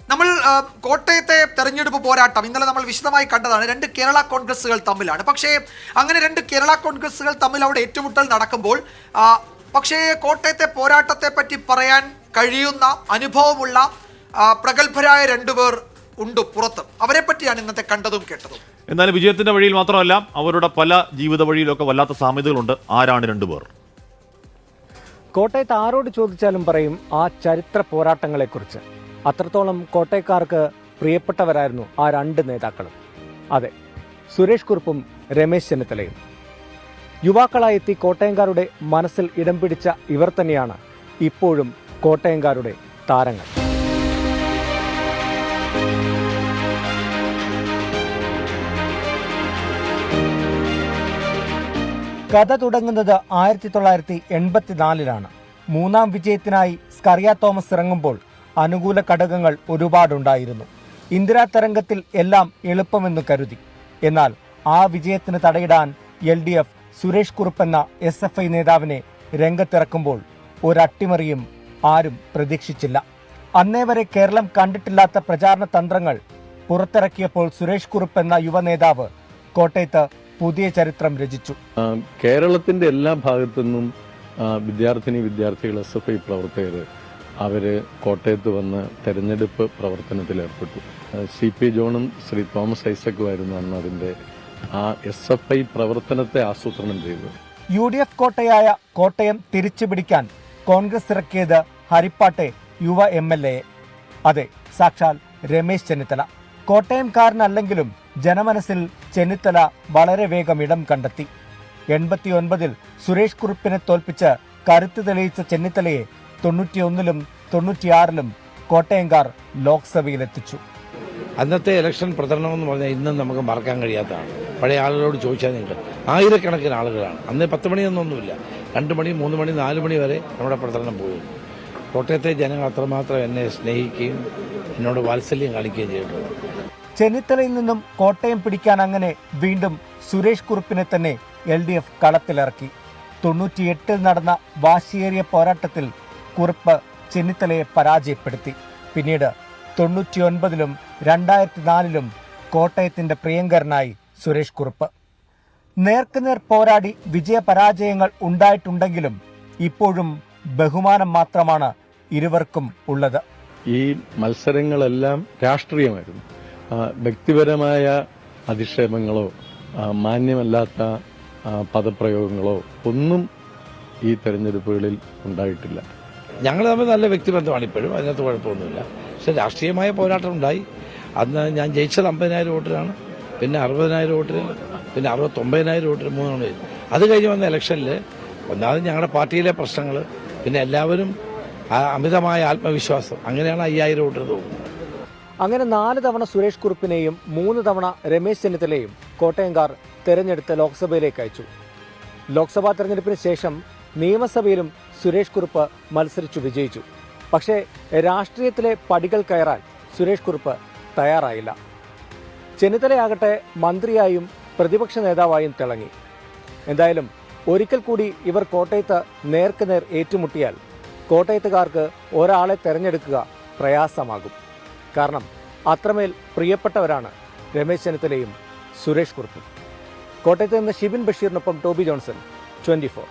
നമ്മൾ കോട്ടയത്തെ തെരഞ്ഞെടുപ്പ് പോരാട്ടം ഇന്നലെ നമ്മൾ വിശദമായി കണ്ടതാണ്. രണ്ട് കേരള കോൺഗ്രസുകൾ തമ്മിലാണ്. പക്ഷേ അങ്ങനെ രണ്ട് കേരള കോൺഗ്രസുകൾ തമ്മിൽ അവിടെ ഏറ്റുമുട്ടൽ നടക്കുമ്പോൾ പക്ഷേ കോട്ടയത്തെ പോരാട്ടത്തെ പറ്റി പറയാൻ കഴിയുന്ന അനുഭവമുള്ള പ്രഗത്ഭരായ രണ്ടുപേർ ഉണ്ട് പുറത്ത്. അവരെ പറ്റിയാണ് ഇന്നത്തെ കണ്ടതും കേട്ടതും. എന്നാലും വിജയത്തിന്റെ വഴിയിൽ മാത്രമല്ല അവരുടെ പല ജീവിത വഴിയിലൊക്കെ വല്ലാത്ത സാമ്യതകളുണ്ട്. ആരാണ് രണ്ടുപേർ? കോട്ടയത്ത് ആരോട് ചോദിച്ചാലും പറയും ആ ചരിത്ര പോരാട്ടങ്ങളെക്കുറിച്ച്. അത്രത്തോളം കോട്ടയക്കാർക്ക് പ്രിയപ്പെട്ടവരായിരുന്നു ആ രണ്ട് നേതാക്കളും. അതെ, സുരേഷ് കുറുപ്പും രമേശ് ചെന്നിത്തലയും. യുവാക്കളായി എത്തി കോട്ടയംകാരുടെ മനസ്സിൽ ഇടം പിടിച്ച ഇവർ തന്നെയാണ് ഇപ്പോഴും കോട്ടയംകാരുടെ താരങ്ങൾ. കഥ തുടങ്ങുന്നത് 1984-ലാണ്. മൂന്നാം വിജയത്തിനായി സ്കറിയ തോമസ് ഇറങ്ങുമ്പോൾ അനുകൂല ഘടകങ്ങൾ ഒരുപാടുണ്ടായിരുന്നു. ഇന്ദിരാ തരംഗത്തിൽ എല്ലാം എളുപ്പമെന്ന് കരുതി. എന്നാൽ ആ വിജയത്തിന് തടയിടാൻ LDF സുരേഷ് കുറുപ്പ് എന്ന SFI നേതാവിനെ രംഗത്തിറക്കുമ്പോൾ ഒരട്ടിമറിയും ആരും പ്രതീക്ഷിച്ചില്ല. അന്നേ വരെ കേരളം കണ്ടിട്ടില്ലാത്ത പ്രചാരണ തന്ത്രങ്ങൾ പുറത്തിറക്കിയപ്പോൾ സുരേഷ് കുറുപ്പ് എന്ന യുവ നേതാവ് കോട്ടയത്ത് പുതിയ ചരിത്രം രചിച്ചു. കേരളത്തിന്റെ എല്ലാ ഭാഗത്തു നിന്നും വിദ്യാർത്ഥികൾ SFI പ്രവർത്തകർ അവര് കോട്ടയത്ത് വന്ന് തെരഞ്ഞെടുപ്പ് പ്രവർത്തനത്തിൽ ഏർപ്പെട്ടു. CP ജോണും ശ്രീ തോമസ് ഐസക്കുമായിരുന്നു അന്ന് അതിന്റെ ആ SFI പ്രവർത്തനത്തെ ആസൂത്രണം ചെയ്തു. UDF കോട്ടയായ കോട്ടയം തിരിച്ചുപിടിക്കാൻ കോൺഗ്രസ് ഇറക്കിയത് ഹരിപ്പാട്ടെ യുവ MLA. അതെ, സാക്ഷാൽ രമേശ് ചെന്നിത്തല. കോട്ടയംകാരനല്ലെങ്കിലും ജനമനസ്സിൽ ചെന്നിത്തല വളരെ വേഗം ഇടം കണ്ടെത്തി. 89-ൽ സുരേഷ് കുറുപ്പിനെ തോൽപ്പിച്ച് കരുത്ത് തെളിയിച്ച ചെന്നിത്തലയെ 91-ലും 96-ലും കോട്ടയംകാർ ലോക്സഭയിലെത്തിച്ചു. അന്നത്തെ ഇലക്ഷൻ പ്രചരണം എന്ന് പറഞ്ഞാൽ ഇന്നും നമുക്ക് മറക്കാൻ കഴിയാത്തതാണ്. പഴയ ആളുകളോട് ചോദിച്ചാൽ നിങ്ങൾ ആയിരക്കണക്കിന് ആളുകളാണ്. അന്ന് 10 മണിയൊന്നുമില്ല, 2 മണി 3 മണി 4 മണി വരെ നമ്മുടെ പ്രചരണം പോയി. കോട്ടയത്തെ ജനങ്ങൾ അത്രമാത്രം എന്നെ സ്നേഹിക്കുകയും എന്നോട് വാത്സല്യം കാണിക്കുകയും ചെയ്തിട്ടുണ്ട്. ചെന്നിത്തലയിൽ നിന്നും കോട്ടയം പിടിക്കാൻ അങ്ങനെ വീണ്ടും സുരേഷ് കുറുപ്പിനെ തന്നെ LDF കളത്തിലിറക്കി. 98-ൽ നടന്ന വാശിയേറിയ പോരാട്ടത്തിൽ കുറുപ്പ് ചെന്നിത്തലയെ പരാജയപ്പെടുത്തി. പിന്നീട് 99-ലും 2004-ലും കോട്ടയത്തിന്റെ പ്രിയങ്കരനായി സുരേഷ് കുറുപ്പ്. നേർക്കുനേർ പോരാടി വിജയപരാജയങ്ങൾ ഉണ്ടായിട്ടുണ്ടെങ്കിലും ഇപ്പോഴും ബഹുമാനം മാത്രമാണ് ഇരുവർക്കും ഉള്ളത്. ഈ മത്സരങ്ങളെല്ലാം രാഷ്ട്രീയമായിരുന്നു. വ്യക്തിപരമായ അധിക്ഷേപങ്ങളോ മാന്യമല്ലാത്ത പദപ്രയോഗങ്ങളോ ഒന്നും ഈ തെരഞ്ഞെടുപ്പുകളിൽ ഉണ്ടായിട്ടില്ല. ഞങ്ങൾ തമ്മിൽ നല്ല വ്യക്തിബന്ധമാണ് ഇപ്പോഴും, അതിനകത്ത് കുഴപ്പമൊന്നുമില്ല. പക്ഷെ രാഷ്ട്രീയമായ പോരാട്ടം ഉണ്ടായി. അന്ന് ഞാൻ ജയിച്ചത് 50,000 വോട്ടിനാണ്, പിന്നെ 60,000 വോട്ടിന്, പിന്നെ 69,000 വോട്ടിന് 3 തവണ. അത് കഴിഞ്ഞ് വന്ന ഇലക്ഷനിൽ ഒന്നാമത് ഞങ്ങളുടെ പാർട്ടിയിലെ പ്രശ്നങ്ങൾ, പിന്നെ എല്ലാവരും അമിതമായ ആത്മവിശ്വാസം, അങ്ങനെയാണ് 5,000 വോട്ടിന് തോന്നുന്നത്. അങ്ങനെ 4 തവണ സുരേഷ് കുറുപ്പിനെയും 3 തവണ രമേശ് ചെന്നിത്തലയും കോട്ടയംകാർ തെരഞ്ഞെടുത്ത് ലോക്സഭയിലേക്ക് അയച്ചു. ലോക്സഭാ തെരഞ്ഞെടുപ്പിന് ശേഷം നിയമസഭയിലും സുരേഷ് കുറുപ്പ് മത്സരിച്ചു വിജയിച്ചു. പക്ഷേ രാഷ്ട്രീയത്തിലെ പടികൾ കയറാൻ സുരേഷ് കുറുപ്പ് തയ്യാറായില്ല. ചെന്നിത്തലയാകട്ടെ മന്ത്രിയായും പ്രതിപക്ഷ നേതാവായും തിളങ്ങി. എന്തായാലും ഒരിക്കൽ കൂടി ഇവർ കോട്ടയത്ത് നേർക്കുനേർ ഏറ്റുമുട്ടിയാൽ കോട്ടയത്തുകാർക്ക് ഒരാളെ തെരഞ്ഞെടുക്കുക പ്രയാസമാകും. കാരണം അത്രമേൽ പ്രിയപ്പെട്ടവരാണ് രമേശ് ചെന്നിത്തലയും സുരേഷ് കുറുപ്പും. കോട്ടയത്ത് നിന്ന് ഷിബിൻ ബഷീറിനൊപ്പം ടോബി ജോൺസൺ, 24.